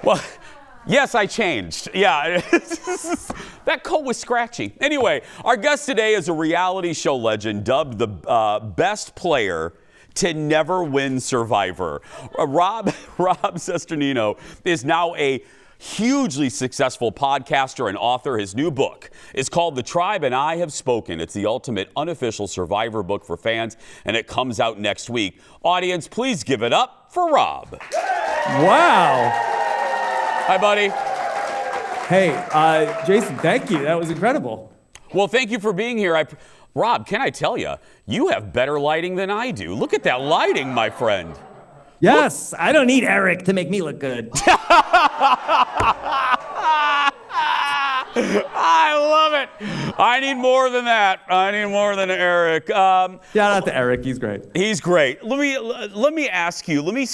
Well, yes, I changed. Yeah, that coat was scratchy. Anyway, our guest today is a reality show legend dubbed the best player to never win Survivor. Rob Cesternino is now a hugely successful podcaster and author. His new book is called The Tribe and I Have Spoken. It's the ultimate unofficial Survivor book for fans, and it comes out next week. Audience, please give it up for Rob. Wow. Hi, buddy. Hey, Jason, thank you. That was incredible. Well, thank you for being here. Rob, can I tell you, you have better lighting than I do. Look at that lighting, my friend. Yes, I don't need Eric to make me look good. I love it. I need more than that. I need more than Eric. Shout out to Eric. He's great. He's great. Let me ask you. Let me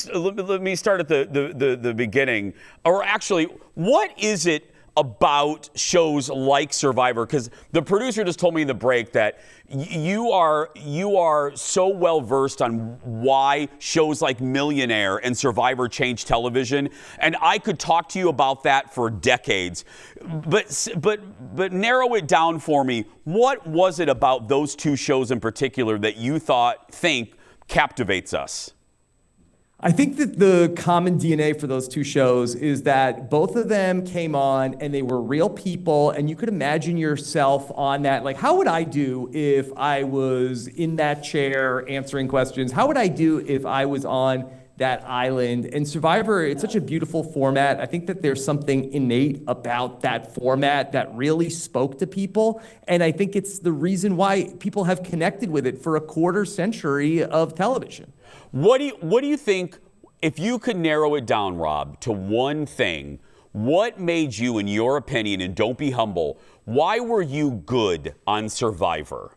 start at the beginning. Or actually, what is it about shows like Survivor? Because the producer just told me in the break that you are so well versed on why shows like Millionaire and Survivor changed television, and I could talk to you about that for decades. But narrow it down for me. What was it about those two shows in particular that you think captivates us? I think that the common DNA for those two shows is that both of them came on and they were real people, and you could imagine yourself on that. Like, how would I do if I was in that chair answering questions? How would I do if I was on that island? And Survivor, it's such a beautiful format. I think that there's something innate about that format that really spoke to people. And I think it's the reason why people have connected with it for a quarter century of television. What do you think, if you could narrow it down, Rob, to one thing, what made you, in your opinion, and don't be humble, why were you good on Survivor?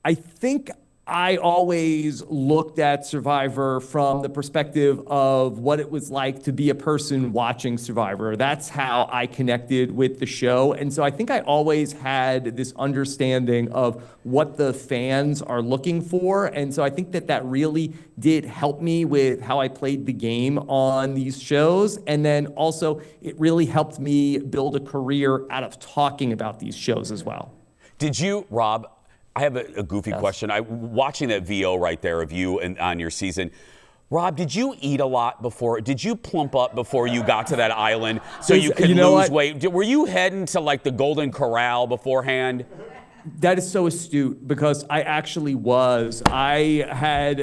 I think I always looked at Survivor from the perspective of what it was like to be a person watching Survivor. That's how I connected with the show. And so I think I always had this understanding of what the fans are looking for. And so I think that really did help me with how I played the game on these shows. And then also it really helped me build a career out of talking about these shows as well. Did you, Rob, I have a goofy question. Watching that VO right there of you on your season, Rob, did you eat a lot before? Did you plump up before you got to that island so you could lose weight? Were you heading to like the Golden Corral beforehand? That is so astute, because I actually was. I had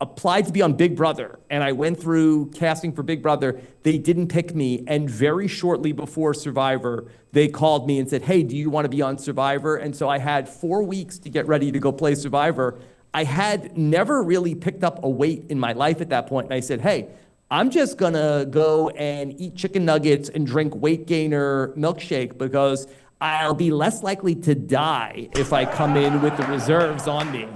applied to be on Big Brother, and I went through casting for Big Brother. They didn't pick me, and very shortly before Survivor, they called me and said, hey, do you want to be on Survivor? And so I had 4 weeks to get ready to go play Survivor. I had never really picked up a weight in my life at that point, and I said, hey, I'm just going to go and eat chicken nuggets and drink weight gainer milkshake, because I'll be less likely to die if I come in with the reserves on me.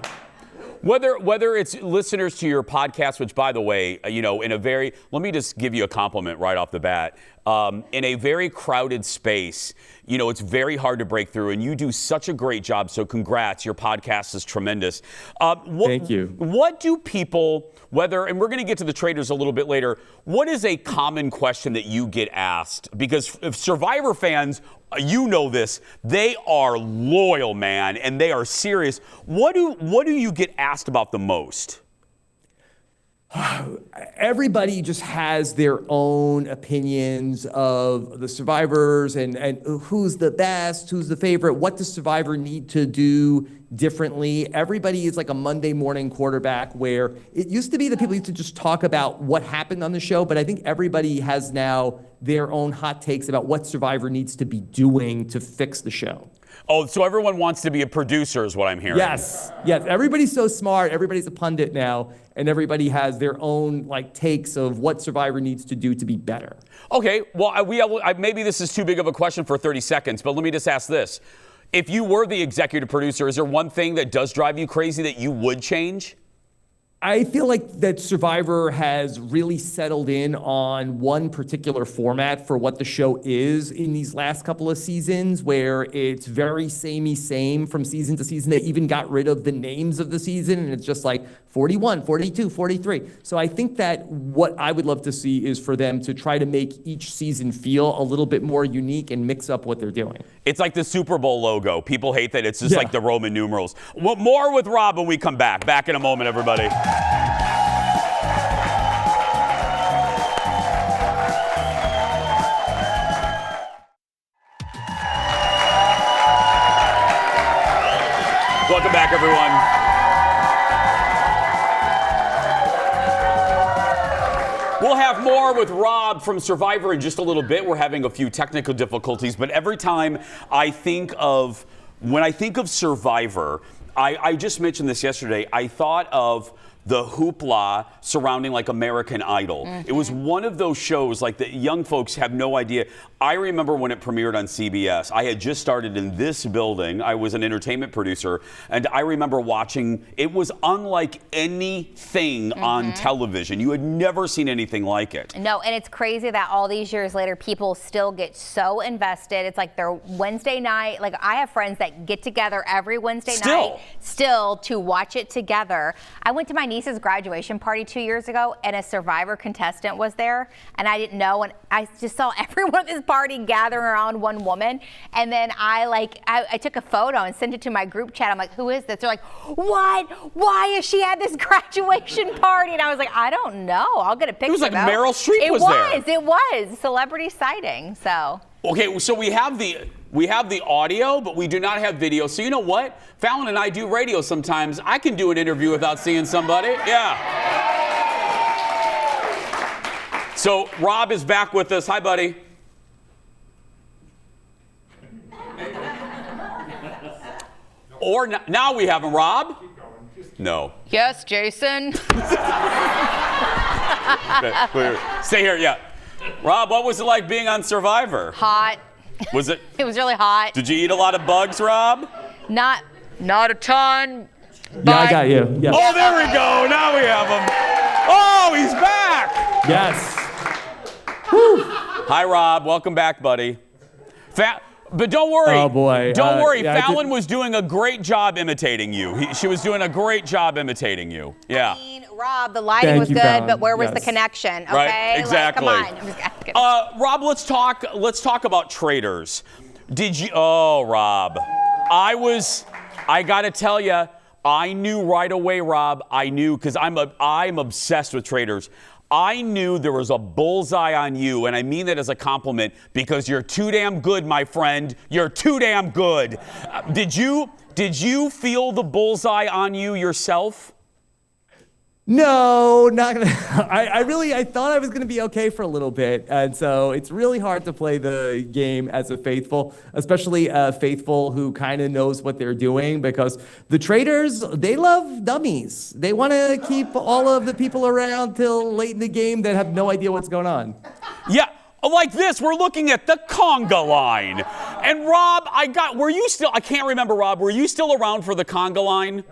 Whether it's listeners to your podcast, which, by the way, let me just give you a compliment right off the bat. In a very crowded space, it's very hard to break through, and you do such a great job. So congrats. Your podcast is tremendous. Thank you. What do people, and we're going to get to the Traitors a little bit later, what is a common question that you get asked? Because if Survivor fans, you know this, they are loyal, man, and they are serious. What do you get asked about the most? Everybody just has their own opinions of the survivors and who's the best, who's the favorite, what does Survivor need to do differently. Everybody is like a Monday morning quarterback, where it used to be that people used to just talk about what happened on the show, but I think everybody has now their own hot takes about what Survivor needs to be doing to fix the show. Oh, so everyone wants to be a producer is what I'm hearing. Yes. Everybody's so smart. Everybody's a pundit now, and everybody has their own takes of what Survivor needs to do to be better. Okay. Well, maybe this is too big of a question for 30 seconds, but let me just ask this. If you were the executive producer, is there one thing that does drive you crazy that you would change? I feel like that Survivor has really settled in on one particular format for what the show is in these last couple of seasons, where it's very samey same from season to season. They even got rid of the names of the season, and it's just like 41, 42, 43. So I think that what I would love to see is for them to try to make each season feel a little bit more unique and mix up what they're doing. It's like the Super Bowl logo. People hate that. It's just like the Roman numerals. Well, more with Rob when we come back. Back in a moment, everybody. Welcome back, everyone. We'll have more with Rob from Survivor in just a little bit. We're having a few technical difficulties, but every time when I think of Survivor, I just mentioned this yesterday, I thought of the hoopla surrounding like American Idol. It was one of those shows like the young folks have no idea. I remember when it premiered on CBS. I had just started in this building. I was an entertainment producer, and I remember watching. It was unlike anything on television. You had never seen anything like it. No, and it's crazy that all these years later, people still get so invested. It's like their Wednesday night. Like I have friends that get together every Wednesday night still to watch it together. I went to my niece's graduation party 2 years ago, and a Survivor contestant was there, and I didn't know, and I just saw everyone at this party gathering around one woman, and then I took a photo and sent it to my group chat. I'm like, who is this? They're like, what? Why is she at this graduation party? And I was like, I don't know. I'll get a picture. It was like Meryl Streep was there. It was celebrity sighting. So okay, so we have the audio, but we do not have video. So you know what? Fallon and I do radio sometimes. I can do an interview without seeing somebody. Yeah. So Rob is back with us. Hi, buddy. Or now we have him, Rob. No. yes, Jason. Stay here, yeah. Rob, what was it like being on Survivor? Hot. Was it? It was really hot. Did you eat a lot of bugs, Rob? Not a ton. Yeah, I got you. Yes. Oh, there we go. Now we have him. Oh, he's back. Yes. Whew. Hi, Rob. Welcome back, buddy. But don't worry. Oh, boy. Don't worry. Yeah, Fallon was doing a great job imitating you. She was doing a great job imitating you. Yeah. I mean, Rob, the lighting was good, Fallon. but where was Yes. the connection? Okay. Right, exactly. Like, come on. I'm just asking. Rob, let's talk about Traitors. Oh, Rob. I got to tell you, I knew right away, Rob. I knew because I'm obsessed with Traitors. I knew there was a bullseye on you, and I mean that as a compliment because you're too damn good, my friend. You're too damn good. Did you feel the bullseye on you yourself? No, not gonna. I thought I was gonna be okay for a little bit, and so it's really hard to play the game as a faithful, especially a faithful who kind of knows what they're doing, because the Traitors, they love dummies. They want to keep all of the people around till late in the game that have no idea what's going on. Yeah. Like this, we're looking at the conga line. And Rob, were you still, I can't remember, Rob, were you still around for the conga line?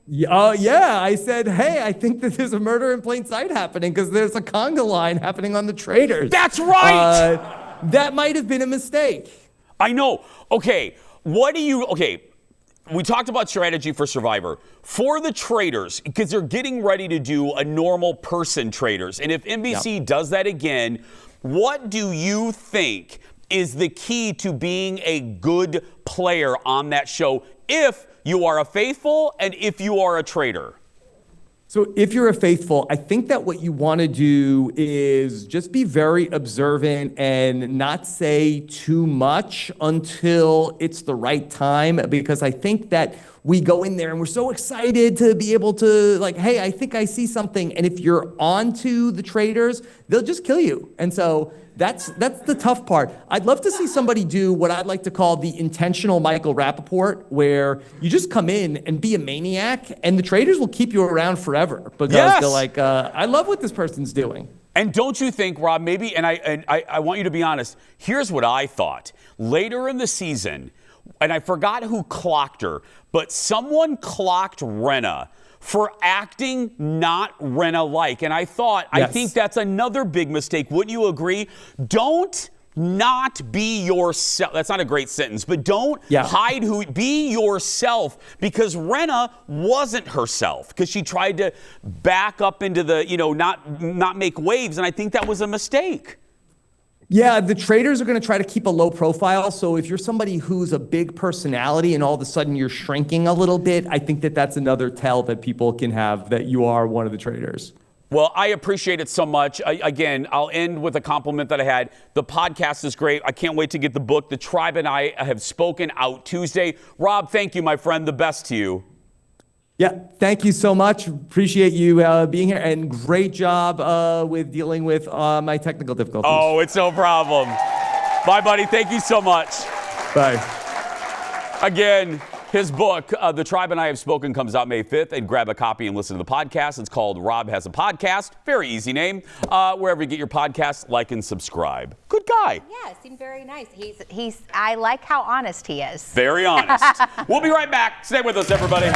Yeah, I said, hey, I think that there's a murder in plain sight happening because there's a conga line happening on the Traitors. That's right! That might have been a mistake. I know. Okay, we talked about strategy for Survivor. For the Traitors, because they're getting ready to do a normal person Traitors. And if NBC does that again, what do you think is the key to being a good player on that show if you are a faithful and if you are a traitor? So if you're a faithful, I think that what you want to do is just be very observant and not say too much until it's the right time, because I think that we go in there and we're so excited to be able to, like, hey, I think I see something. And if you're onto the Traitors, they'll just kill you. And so that's the tough part. I'd love to see somebody do what I'd like to call the intentional Michael Rappaport, where you just come in and be a maniac, and the Traitors will keep you around forever because they're like, I love what this person's doing. And don't you think, Rob, maybe, and I want you to be honest, here's what I thought. Later in the season, and I forgot who clocked her, but someone clocked Renna for acting not Rinna-like. And I thought, I think that's another big mistake. Wouldn't you agree? Don't not be yourself. That's not a great sentence, but don't hide be yourself, because Rinna wasn't herself because she tried to back up into the, not make waves. And I think that was a mistake. Yeah, the Traitors are going to try to keep a low profile. So if you're somebody who's a big personality and all of a sudden you're shrinking a little bit, I think that that's another tell that people can have that you are one of the Traitors. Well, I appreciate it so much. Again, I'll end with a compliment that I had. The podcast is great. I can't wait to get the book. The Tribe and I have spoken out Tuesday. Rob, thank you, my friend. The best to you. Yeah, thank you so much. Appreciate you being here, and great job with dealing with my technical difficulties. Oh, it's no problem. Bye, buddy. Thank you so much. Bye. Again, his book, The Tribe and I Have Spoken, comes out May 5th. And grab a copy and listen to the podcast. It's called Rob Has a Podcast. Very easy name. Wherever you get your podcasts, like and subscribe. Good guy. Yeah, seemed very nice. I like how honest he is. Very honest. We'll be right back. Stay with us, everybody.